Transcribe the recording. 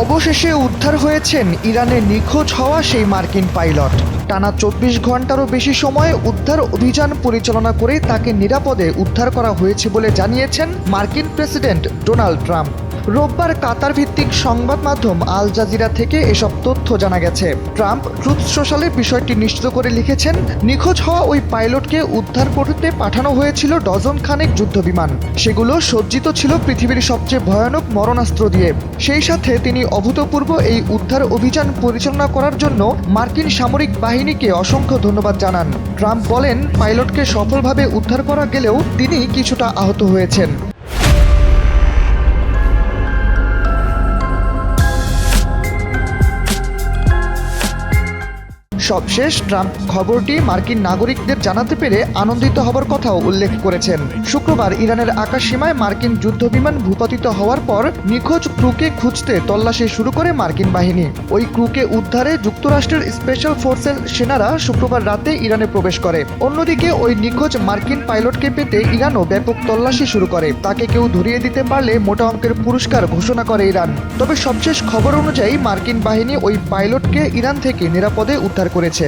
অবশেষে উদ্ধার হয়েছেন ইরানে নিখোঁজ হওয়া সেই মার্কিন পাইলট। টানা ২৪ ঘন্টারও বেশি সময় উদ্ধার অভিযান পরিচালনা করে তাকে নিরাপদে উদ্ধার করা হয়েছে বলে জানিয়েছেন মার্কিন প্রেসিডেন্ট ডোনাল্ড ট্রাম্প। রোববার কাতার ভিত্তিক সংবাদ মাধ্যম আল জাজিরা থেকে এসব তথ্য জানা গেছে। ট্রাম্প ট্রুথ সোশ্যালে বিষয়টি নিশ্চিত করে লিখেছেন, নিখোঁজ হওয়া ওই পাইলটকে উদ্ধার করতে পাঠানো হয়েছিল ডজন খানেক যুদ্ধবিমান। সেগুলো সজ্জিত ছিল পৃথিবীর সবচেয়ে ভয়ানক মরণাস্ত্র দিয়ে। সেই সাথে তিনি অভূতপূর্ব এই উদ্ধার অভিযান পরিচালনা করার জন্য মার্কিন সামরিক বাহিনীকে অসংখ্য ধন্যবাদ জানান। ট্রাম্প বলেন, পাইলটকে সফলভাবে উদ্ধার করা গেলেও তিনি কিছুটা আহত হয়েছেন। সবশেষ ট্রাম্প খবরটি মার্কিন নাগরিকদের জানাতে পেরে আনন্দিত হবার কথাও উল্লেখ করেছেন। শুক্রবার ইরানের আকাশসীমায় মার্কিন যুদ্ধবিমান ভূপাতিত হওয়ার পর নিখোঁজ ক্রুকে খুঁজতে তল্লাশি শুরু করে মার্কিন বাহিনী। ওই ক্রুকে উদ্ধারে যুক্তরাষ্ট্রের স্পেশাল ফোর্সের সেনারা শুক্রবার রাতে ইরানে প্রবেশ করে। অন্যদিকে ওই নিখোঁজ মার্কিন পাইলটকে পেতে ইরানও ব্যাপক তল্লাশি শুরু করে। তাকে কেউ ধরিয়ে দিতে পারলে মোটা অঙ্কের পুরস্কার ঘোষণা করে ইরান। তবে সবশেষ খবর অনুযায়ী মার্কিন বাহিনী ওই পাইলটকে ইরান থেকে নিরাপদে উদ্ধার করেছে।